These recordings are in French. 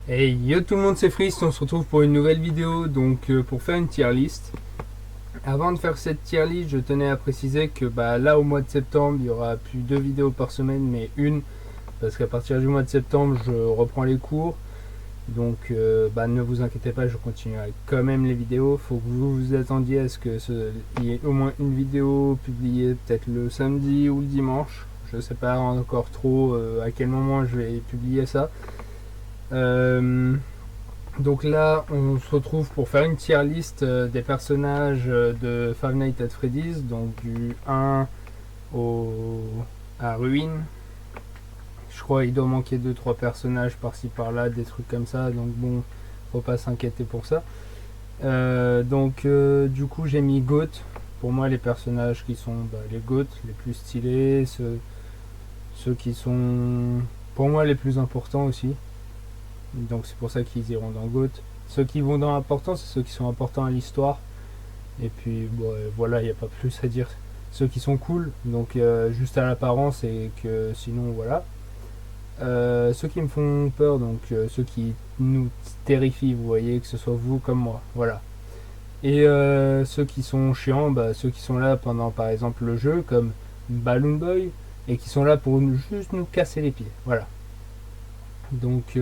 Hey yo tout le monde, c'est Frist, on se retrouve pour une nouvelle vidéo, donc pour faire une tier list. Avant de faire cette tier list, je tenais à préciser que là au mois de septembre, il y aura plus 2 vidéos par semaine, mais une, parce qu'à partir du mois de septembre, je reprends les cours. Donc ne vous inquiétez pas, je continuerai quand même les vidéos. Faut que vous vous attendiez à ce qu'il y ait au moins une vidéo publiée peut-être le samedi ou le dimanche. Je sais pas encore trop à quel moment je vais publier ça. Donc là, on se retrouve pour faire une tier list des personnages de Five Nights at Freddy's, donc du 1 à Ruin. Je crois qu'il doit manquer 2-3 personnages par-ci par-là, des trucs comme ça, donc bon, faut pas s'inquiéter pour ça. Du coup, j'ai mis Goat. Pour moi, les personnages qui sont les Goat, les plus stylés, ceux qui sont pour moi les plus importants aussi. Donc c'est pour ça qu'ils iront dans GOAT. Ceux qui vont dans important, c'est ceux qui sont importants à l'histoire. Et puis voilà, il n'y a pas plus à dire. Ceux qui sont cool, donc juste à l'apparence, et que sinon voilà. Ceux qui me font peur, donc ceux qui nous terrifient, vous voyez, que ce soit vous comme moi, voilà. Et ceux qui sont chiants, ceux qui sont là pendant par exemple le jeu, comme Balloon Boy, et qui sont là pour juste nous casser les pieds, voilà. Donc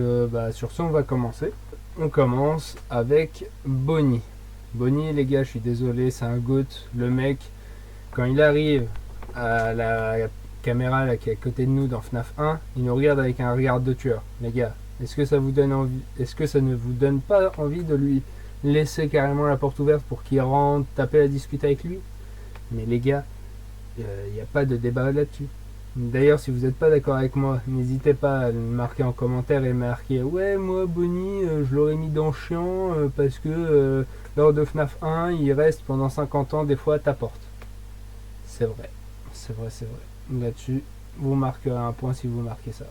sur ce, on va commencer. On commence avec Bonnie. Bonnie, les gars, je suis désolé, c'est un goat. Le mec, quand il arrive à la caméra là, qui est à côté de nous dans FNAF 1, il nous regarde avec un regard de tueur. Les gars, est-ce que ça vous donne envie, est-ce que ça ne vous donne pas envie de lui laisser carrément la porte ouverte pour qu'il rentre, taper la discute avec lui? Mais les gars, il n'y a pas de débat là-dessus. D'ailleurs, si vous n'êtes pas d'accord avec moi, n'hésitez pas à le marquer en commentaire et marquer ouais, moi Bonnie, je l'aurais mis dans chiant parce que lors de FNAF 1, il reste pendant 50 ans des fois à ta porte. C'est vrai, c'est vrai, c'est vrai. Là-dessus, vous marquerez un point si vous marquez ça.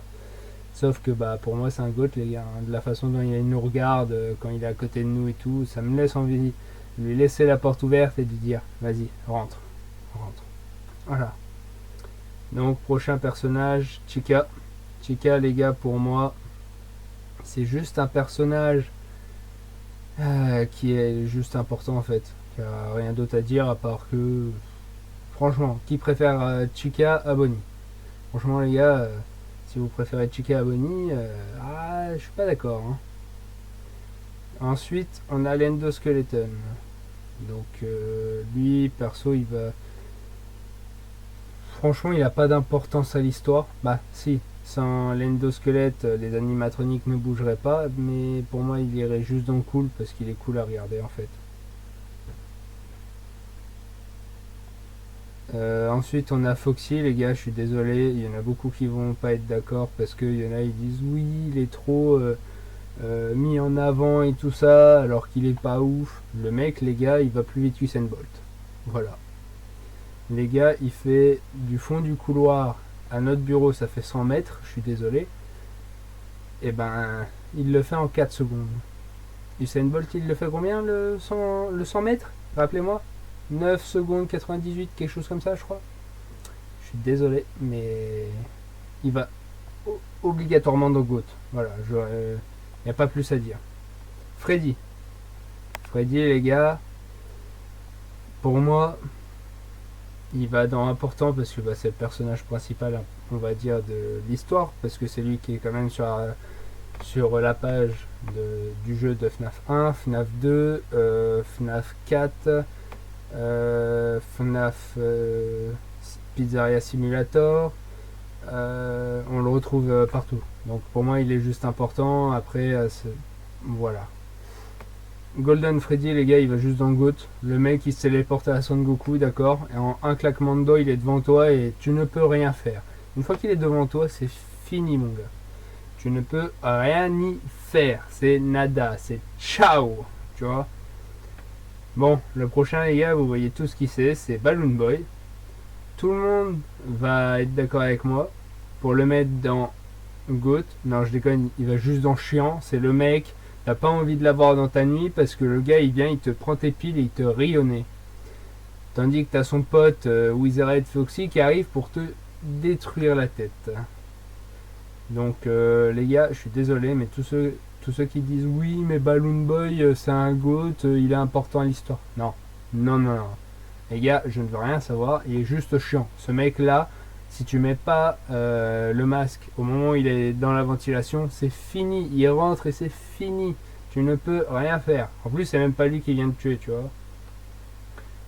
Sauf que pour moi, c'est un goat, les gars. De la façon dont il nous regarde quand il est à côté de nous et tout, ça me laisse envie de lui laisser la porte ouverte et de lui dire vas-y, rentre, rentre. Voilà. Donc prochain personnage, Chica. Chica, les gars, pour moi, c'est juste un personnage qui est juste important en fait. Il n'y a rien d'autre à dire à part que, franchement, qui préfère Chica à Bonnie? Franchement, les gars, si vous préférez Chica à Bonnie, je suis pas d'accord. Hein. Ensuite, on a l'endoskeleton. Donc lui, perso, il va. Franchement, il n'a pas d'importance à l'histoire. Bah, si, sans l'endosquelette, les animatroniques ne bougeraient pas, mais pour moi, il irait juste dans cool parce qu'il est cool à regarder en fait. Ensuite, on a Foxy, les gars, je suis désolé, il y en a beaucoup qui vont pas être d'accord parce qu'il y en a, ils disent oui, il est trop mis en avant et tout ça, alors qu'il est pas ouf. Le mec, les gars, il va plus vite qu'Usain Bolt. Voilà. Les gars, il fait du fond du couloir à notre bureau, ça fait 100 mètres, je suis désolé. Et il le fait en 4 secondes. Usain Bolt, il le fait combien le 100 mètres? Rappelez-moi. 9 secondes 98, quelque chose comme ça, je crois. Je suis désolé, mais il va obligatoirement dans GOAT. Voilà, il n'y a pas plus à dire. Freddy. Freddy, les gars, pour moi, il va dans important parce que c'est le personnage principal, on va dire, de l'histoire, parce que c'est lui qui est quand même sur la page du jeu de FNAF 1, FNAF 2, FNAF 4, FNAF Pizzeria Simulator. On le retrouve partout. Donc pour moi, il est juste important. Après, voilà. Golden Freddy, les gars, il va juste dans GOAT. Le mec, il se téléporte à Son Goku, d'accord. Et en un claquement de doigts, il est devant toi et tu ne peux rien faire. Une fois qu'il est devant toi, c'est fini, mon gars. Tu ne peux rien y faire. C'est nada, c'est ciao. Tu vois. Bon, le prochain, les gars, vous voyez tout ce qu'il c'est Balloon Boy. Tout le monde va être d'accord avec moi pour le mettre dans GOAT. Non, je déconne, il va juste dans chiant. C'est le mec, t'as pas envie de l'avoir dans ta nuit parce que le gars, il vient, il te prend tes piles et il te rit au nez. Tandis que t'as son pote Wizard Foxy qui arrive pour te détruire la tête. Donc les gars, je suis désolé, mais tous ceux tous ceux qui disent oui, mais Balloon Boy, c'est un GOAT, il est important à l'histoire. Non, non, non, non. Les gars, je ne veux rien savoir, il est juste chiant. Ce mec-là, si tu mets pas le masque au moment où il est dans la ventilation, c'est fini. Il rentre et c'est fini. Tu ne peux rien faire. En plus, c'est même pas lui qui vient de tuer, tu vois.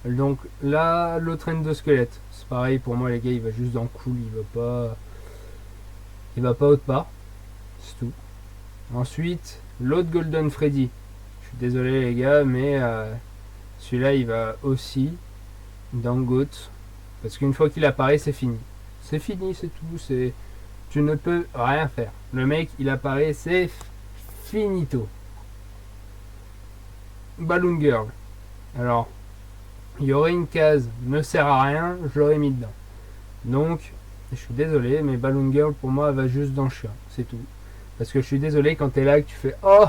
Donc là, l'autre endosquelette, c'est pareil pour moi, les gars, il va juste dans le cool, il va pas autre part, c'est tout. Ensuite, l'autre Golden Freddy. Je suis désolé les gars, mais celui-là, il va aussi dans Goat, parce qu'une fois qu'il apparaît, c'est fini. C'est fini, c'est tout. Tu ne peux rien faire. Le mec, il apparaît, c'est finito. Balloon Girl. Alors, il y aurait une case, ne sert à rien, je l'aurais mis dedans. Donc, je suis désolé, mais Balloon Girl pour moi elle va juste dans le chien, c'est tout. Parce que je suis désolé quand t'es là et que tu fais oh,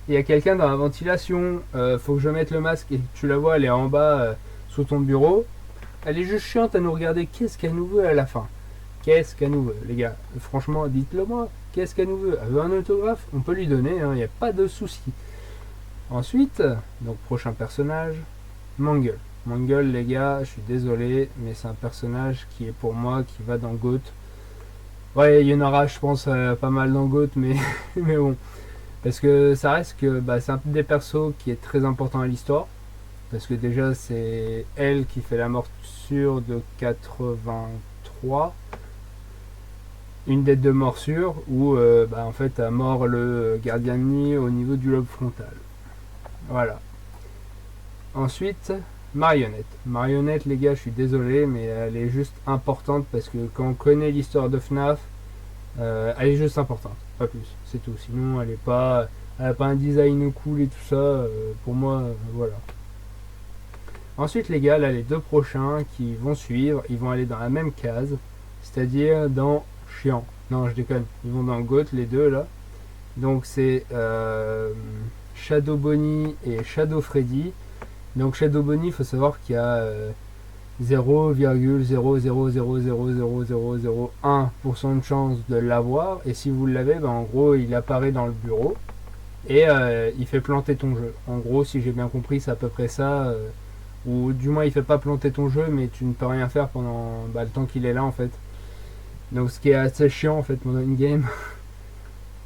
il y a quelqu'un dans la ventilation, faut que je mette le masque et tu la vois, elle est en bas sous ton bureau. Elle est juste chiante à nous regarder. Qu'est-ce qu'elle nous veut à la fin? Qu'est-ce qu'elle nous veut, les gars? Franchement, dites-le moi. Qu'est-ce qu'elle nous veut? Elle veut un autographe? On peut lui donner, il n'y a pas de souci. Ensuite, donc prochain personnage, Mangle. Mangle, les gars, je suis désolé, mais c'est un personnage qui est pour moi, qui va dans GOAT. Ouais, il y en aura, je pense, pas mal dans GOAT, mais, mais bon. Parce que ça reste que c'est un des persos qui est très important à l'histoire. Parce que déjà, c'est elle qui fait la morsure de 83. Une des deux morsures où, en fait, elle mord le gardien de nuit au niveau du lobe frontal. Voilà. Ensuite, Marionnette. Marionnette, les gars, je suis désolé, mais elle est juste importante parce que quand on connaît l'histoire de FNAF, elle est juste importante, pas plus, c'est tout. Sinon, elle a pas un design cool et tout ça. Pour moi, voilà. Ensuite, les gars, là, les deux prochains qui vont suivre, ils vont aller dans la même case, c'est-à-dire dans Chiant. Non, je déconne. Ils vont dans Goat, les deux là. Donc c'est Shadow Bonnie et Shadow Freddy. Donc Shadow Bonnie, il faut savoir qu'il y a 0,000000001% de chance de l'avoir. Et si vous l'avez, en gros, il apparaît dans le bureau et il fait planter ton jeu. En gros, si j'ai bien compris, c'est à peu près ça. Ou du moins, il fait pas planter ton jeu, mais tu ne peux rien faire pendant le temps qu'il est là en fait. Donc ce qui est assez chiant en fait pendant une game.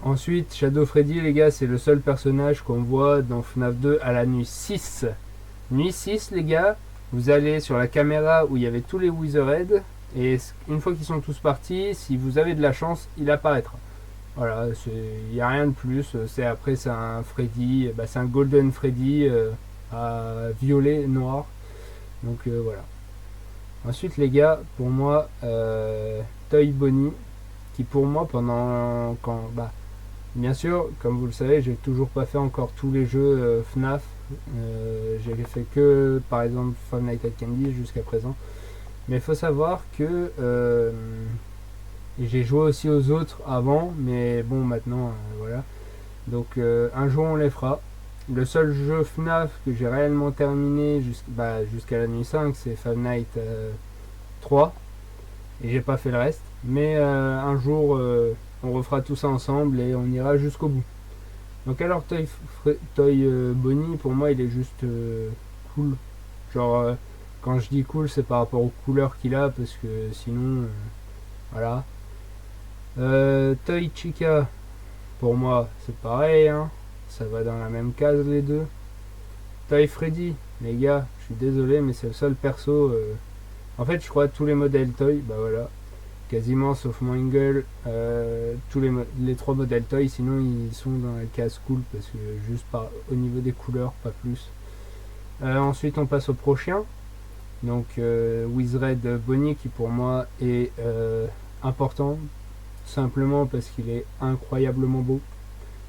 Ensuite, Shadow Freddy, les gars, c'est le seul personnage qu'on voit dans FNAF 2 à la nuit 6. Nuit 6, les gars, vous allez sur la caméra où il y avait tous les Wizardhead, et une fois qu'ils sont tous partis, si vous avez de la chance, il apparaîtra. Voilà, il n'y a rien de plus. Après, c'est un Freddy, c'est un Golden Freddy à violet, noir. Donc voilà. Ensuite, les gars, pour moi, Toy Bonnie, qui pour moi, bien sûr, comme vous le savez, j'ai toujours pas fait encore tous les jeux FNAF. J'ai fait que, par exemple, Five Nights at Candy jusqu'à présent. Mais il faut savoir que j'ai joué aussi aux autres avant, mais bon, maintenant, voilà. Donc, un jour, on les fera. Le seul jeu FNAF que j'ai réellement terminé jusqu'à la nuit 5, c'est Five Nights 3. Et j'ai pas fait le reste. Mais un jour, on refera tout ça ensemble et on ira jusqu'au bout. Donc alors Toy Bonnie, pour moi, il est juste cool. Genre, quand je dis cool, c'est par rapport aux couleurs qu'il a, parce que sinon, voilà. Toy Chica, pour moi, c'est pareil, hein. Ça va dans la même case les deux. Toy Freddy, les gars, je suis désolé, mais c'est le seul perso. En fait, je crois tous les modèles Toy, voilà. Quasiment sauf Mangle, tous les trois modèles Toy, sinon ils sont dans la case cool parce que juste au niveau des couleurs, pas plus. Ensuite on passe au prochain, donc Wizard Bonnie, qui pour moi est important, simplement parce qu'il est incroyablement beau.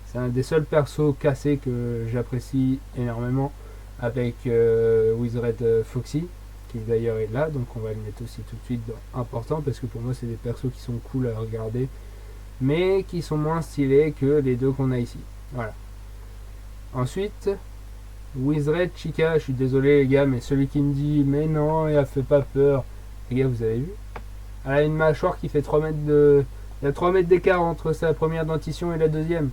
C'est un des seuls persos cassés que j'apprécie énormément, avec Wizard Foxy, qui d'ailleurs est là, donc on va le mettre aussi tout de suite dans important, parce que pour moi c'est des persos qui sont cool à regarder, mais qui sont moins stylés que les deux qu'on a ici. Voilà. Ensuite, Wizard Chica, je suis désolé les gars, mais celui qui me dit mais non, elle fait pas peur, les gars, vous avez vu? Elle a une mâchoire qui fait 3 mètres de... Il y a 3 mètres d'écart entre sa première dentition et la deuxième.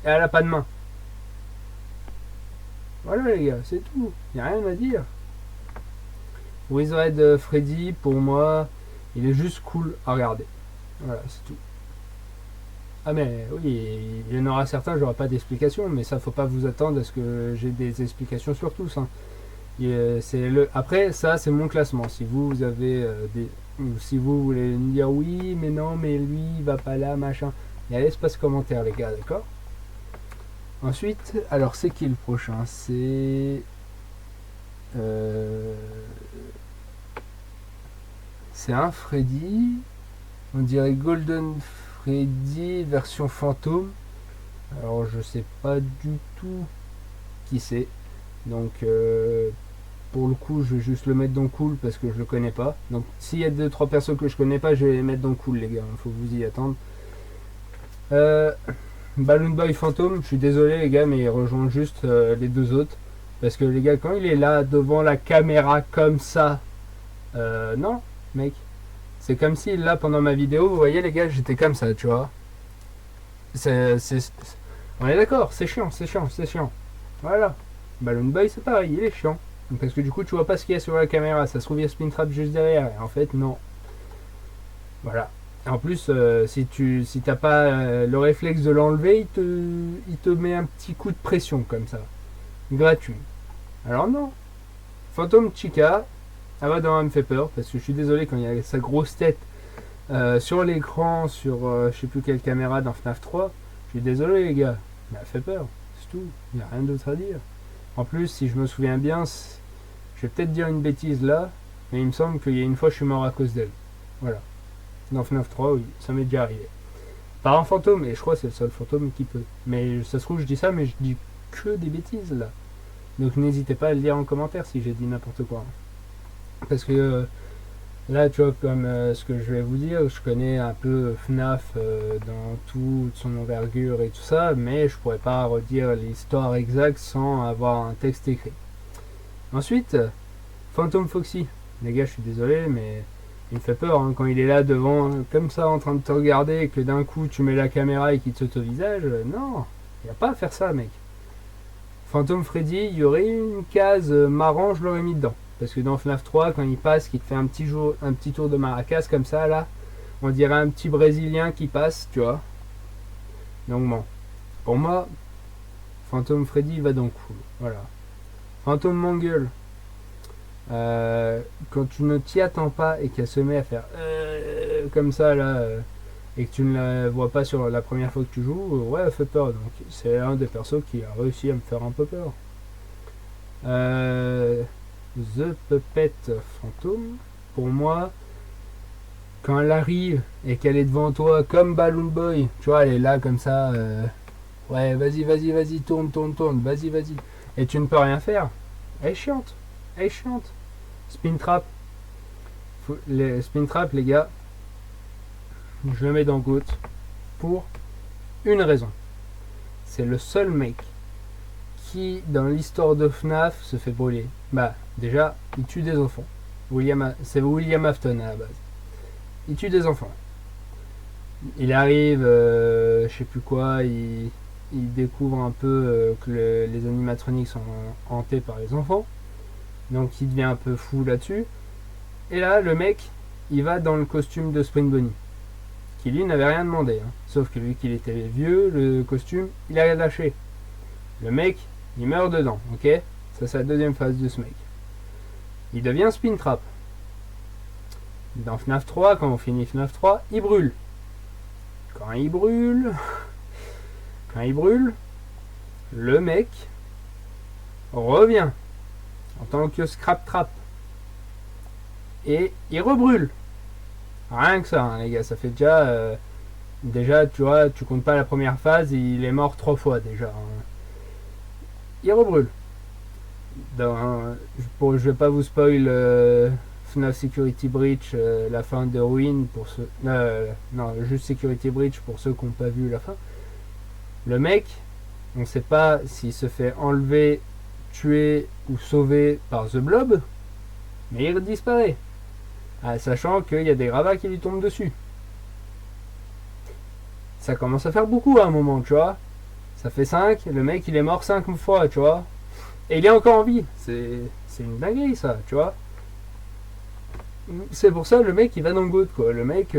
Et elle a pas de main. Voilà les gars, c'est tout. Y a rien à dire. Wizard Freddy, pour moi, il est juste cool à regarder. Voilà, c'est tout. Ah mais oui, il y en aura certains, j'aurai pas d'explication, mais ça faut pas vous attendre à ce que j'ai des explications sur tous. Hein. Après, ça c'est mon classement. Si vous avez ou si vous voulez me dire oui, mais non, mais lui il va pas là, machin. Il y a l'espace commentaire les gars, d'accord. Ensuite, alors c'est qui le prochain? Euh, c'est un Freddy. On dirait Golden Freddy version fantôme. Alors je sais pas du tout qui c'est. Donc pour le coup je vais juste le mettre dans cool parce que je le connais pas. Donc s'il y a 2-3 persos que je connais pas, je vais les mettre dans cool les gars. Faut vous y attendre. Euh, Balloon Boy fantôme, je suis désolé les gars mais il rejoint juste les deux autres. Parce que les gars quand il est là devant la caméra comme ça. Non mec. C'est comme si là pendant ma vidéo, vous voyez les gars, j'étais comme ça, tu vois. On est d'accord, c'est chiant, c'est chiant, c'est chiant. Voilà. Balloon Boy c'est pareil, il est chiant. Parce que du coup tu vois pas ce qu'il y a sur la caméra, ça se trouve il y a Spin Trap juste derrière. Et en fait non. Voilà. En plus, si t'as pas le réflexe de l'enlever, il te met un petit coup de pression comme ça. Gratuit. Alors non. Phantom Chica, Abaddon me fait peur parce que je suis désolé quand il y a sa grosse tête sur l'écran, sur je sais plus quelle caméra dans FNAF 3. Je suis désolé les gars, mais elle fait peur, c'est tout, il n'y a rien d'autre à dire. En plus, si je me souviens bien, je vais peut-être dire une bêtise là, mais il me semble qu'il y a une fois je suis mort à cause d'elle. Voilà. Dans FNAF 3, oui, ça m'est déjà arrivé. Par un fantôme, et je crois que c'est le seul fantôme qui peut. Mais ça se trouve, je dis ça, mais je dis que des bêtises là. Donc n'hésitez pas à le dire en commentaire si j'ai dit n'importe quoi. Parce que là, tu vois, comme ce que je vais vous dire, je connais un peu FNAF dans toute son envergure et tout ça, mais je pourrais pas redire l'histoire exacte sans avoir un texte écrit. Ensuite, Phantom Foxy. Les gars, je suis désolé, mais il me fait peur hein, quand il est là devant, comme ça, en train de te regarder, et que d'un coup tu mets la caméra et qu'il te saute au visage. Non, il n'y a pas à faire ça, mec. Phantom Freddy, il y aurait une case marrant, je l'aurais mis dedans. Parce que dans FNAF 3, quand il passe, qu'il te fait un petit tour de maracas comme ça, là, on dirait un petit Brésilien qui passe, tu vois. Donc bon, pour moi, Phantom Freddy va dans cool. Voilà. Phantom Mangle, quand tu ne t'y attends pas et qu'elle se met à faire comme ça, là, et que tu ne la vois pas sur la première fois que tu joues, ouais, elle fait peur. Donc c'est un des persos qui a réussi à me faire un peu peur. The Puppet Phantom, pour moi, quand elle arrive et qu'elle est devant toi comme Balloon Boy, tu vois, elle est là comme ça, ouais, vas-y, vas-y, vas-y, tourne, tourne, tourne, vas-y, vas-y, et tu ne peux rien faire. Elle est chiante, elle est chiante. Spin Trap, les Spin Trap, les gars, je le mets dans GOAT pour une raison. C'est le seul mec qui, dans l'histoire de FNAF, se fait brûler. Bah, déjà, il tue des enfants. C'est William Afton à la base. Il tue des enfants. Il arrive, je sais plus quoi, il découvre un peu que les animatroniques sont hantés par les enfants. Donc il devient un peu fou là-dessus. Et là, le mec, il va dans le costume de Spring Bonnie. Qui lui n'avait rien demandé. Hein. Sauf que lui, qu'il était vieux, le costume, il a lâché. Le mec, il meurt dedans, ok. Ça, c'est la deuxième phase de ce mec. Il devient Spin Trap. Dans FNAF 3, quand on finit FNAF 3, il brûle. Quand il brûle, le mec revient en tant que Scrap Trap. Et il rebrûle. Rien que ça, hein, les gars, ça fait déjà, tu vois, tu comptes pas la première phase, il est mort 3 fois déjà. Hein. Il rebrûle. Je vais pas vous spoil FNAF Security Breach, la fin de Ruin pour ceux. Non, juste Security Breach pour ceux qui n'ont pas vu la fin. Le mec, on sait pas s'il se fait enlever, tuer ou sauver par The Blob, mais il disparaît. Sachant qu'il y a des gravats qui lui tombent dessus. Ça commence à faire beaucoup à un moment, tu vois. Ça fait 5, le mec il est mort 5 fois, tu vois. Et il est encore en vie. C'est une dinguerie ça, tu vois. C'est pour ça le mec il va dans le GOAT quoi. Le mec,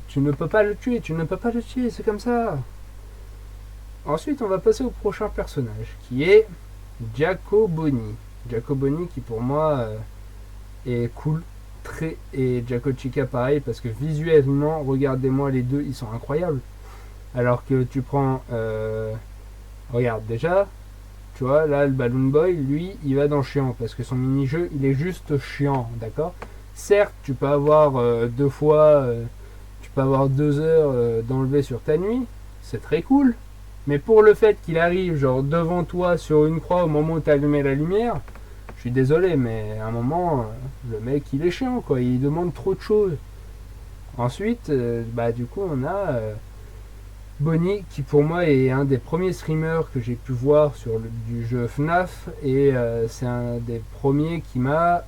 tu ne peux pas le tuer, c'est comme ça. Ensuite on va passer au prochain personnage qui est Jacoboni. Jacoboni qui pour moi est cool. Et Jaco Chica pareil parce que visuellement, regardez-moi les deux, ils sont incroyables. Alors que tu prends... regarde déjà, tu vois, là le Balloon Boy, lui, il va dans chiant parce que son mini-jeu, il est juste chiant, d'accord. Certes, tu peux avoir deux fois, tu peux avoir 2 heures d'enlever sur ta nuit, c'est très cool. Mais pour le fait qu'il arrive genre devant toi sur une croix au moment où tu allumé la lumière, je suis désolé, mais à un moment, le mec il est chiant quoi, il demande trop de choses. Ensuite, bah du coup on a Bonnie qui pour moi est un des premiers streamers que j'ai pu voir sur du jeu FNAF et c'est un des premiers qui m'a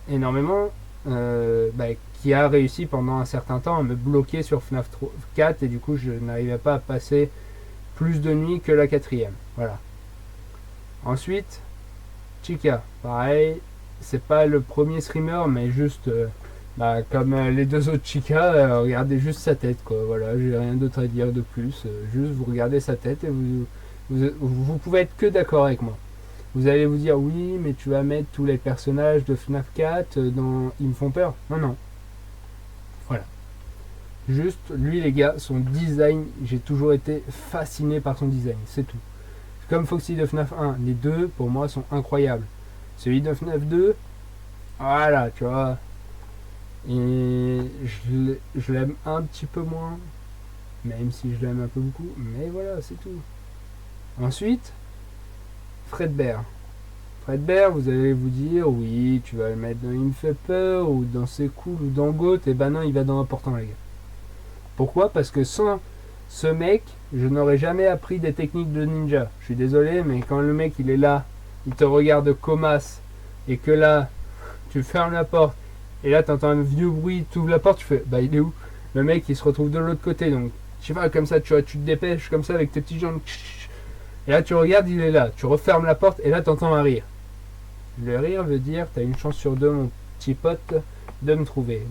énormément qui a réussi pendant un certain temps à me bloquer sur FNAF 4 et du coup je n'arrivais pas à passer plus de nuits que la 4ème. Voilà. Ensuite, Chica, pareil, c'est pas le premier streamer mais juste comme les deux autres Chica, regardez juste sa tête quoi. Voilà, j'ai rien d'autre à dire de plus. Juste vous regardez sa tête et vous pouvez être que d'accord avec moi. Vous allez vous dire oui, mais tu vas mettre tous les personnages de FNAF 4 dans Ils me font peur. Non, non. Voilà. Juste, lui les gars, son design, j'ai toujours été fasciné par son design, c'est tout. Comme Foxy de FNAF 1, les deux pour moi sont incroyables. Celui de FNAF 2, voilà, tu vois. Et je l'aime un petit peu moins, même si je l'aime un peu beaucoup, mais voilà, c'est tout. Ensuite, Fredbear. Fredbear, vous allez vous dire, oui, tu vas le mettre dans Il me fait peur, ou dans C'est cool, ou dans GOAT, et ben non, il va dans Important, les gars. Pourquoi? Parce que sans ce mec, je n'aurais jamais appris des techniques de ninja. Je suis désolé, mais quand le mec, il est là, il te regarde comasse, et que là, tu fermes la porte, et là, tu entends un vieux bruit, tu ouvres la porte, tu fais, bah il est où? Le mec, il se retrouve de l'autre côté, donc, je sais pas, comme ça, tu vois, tu te dépêches, comme ça, avec tes petits jambes, et là, tu regardes, il est là, tu refermes la porte, et là, tu entends un rire. Le rire veut dire, tu as une chance sur deux, mon petit pote, de me trouver.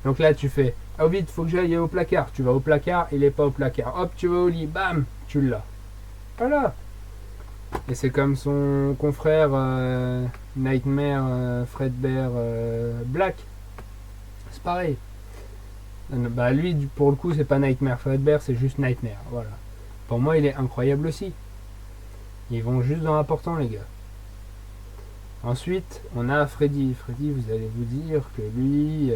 Donc là, tu fais, oh vite, faut que j'aille au placard. Tu vas au placard, il est pas au placard. Hop, tu vas au lit, bam, tu l'as. Voilà. Et c'est comme son confrère Nightmare Fredbear Black. C'est pareil. Bah lui, pour le coup, c'est pas Nightmare Fredbear, c'est juste Nightmare. Voilà. Pour moi, il est incroyable aussi. Ils vont juste dans l'important, les gars. Ensuite, on a Freddy. Freddy, vous allez vous dire que lui,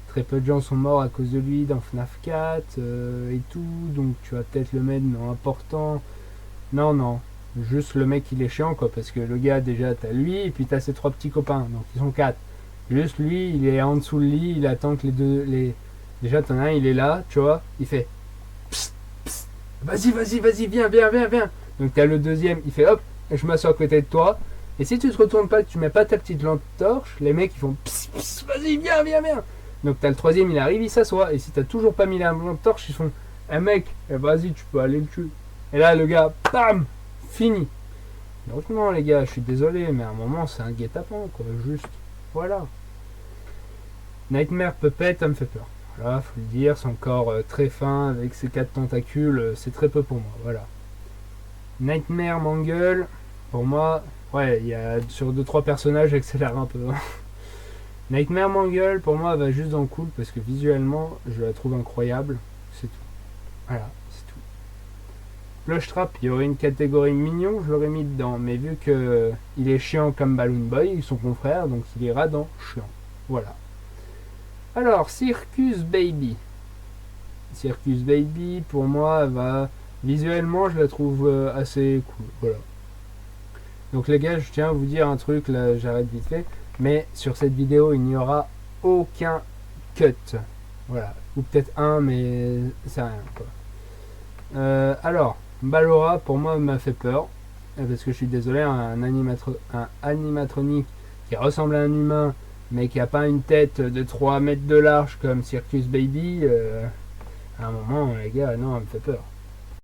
très peu de gens sont morts à cause de lui dans FNAF 4 et tout, donc tu vas peut-être le mettre dans important. Non, non, juste le mec il est chiant quoi, parce que le gars déjà t'as lui et puis t'as ses 3 petits copains, donc ils sont 4. Juste lui, il est en dessous le lit, il attend que les deux... Déjà t'en as un, il est là, tu vois, il fait psst, psst, vas-y, viens. Donc t'as le deuxième, il fait hop, je m'assois à côté de toi. Et si tu te retournes pas, que tu mets pas ta petite lampe torche, les mecs ils font pss, pss, vas-y, viens. Donc t'as le troisième, il arrive, il s'assoit. Et si t'as toujours pas mis la lampe torche, ils font eh mec, vas-y, tu peux aller le tuer. Et là, le gars, bam, fini. Donc non, les gars, je suis désolé, mais à un moment, c'est un guet-apens, quoi, juste. Voilà. Nightmare Puppet, ça me fait peur. Voilà, faut le dire, son corps très fin, avec ses 4 tentacules, c'est très peu pour moi, voilà. Nightmare Mangle, pour moi... Ouais, il y a sur 2-3 personnages, j'accélère un peu. Nightmare Mangle, pour moi, va juste dans le cool parce que visuellement, je la trouve incroyable. C'est tout. Voilà, c'est tout. Plush Trap, il y aurait une catégorie mignon, je l'aurais mis dedans. Mais vu que il est chiant comme Balloon Boy, son confrère, donc il ira dans chiant. Voilà. Alors, Circus Baby. Circus Baby, pour moi, va... Visuellement, je la trouve assez cool. Voilà. Donc les gars, je tiens à vous dire un truc, là j'arrête vite fait, mais sur cette vidéo il n'y aura aucun cut. Voilà, ou peut-être un, mais c'est rien quoi. Alors, Ballora pour moi m'a fait peur, parce que je suis désolé, un animatronique qui ressemble à un humain, mais qui a pas une tête de 3 mètres de large comme Circus Baby, à un moment les gars, non, elle me fait peur.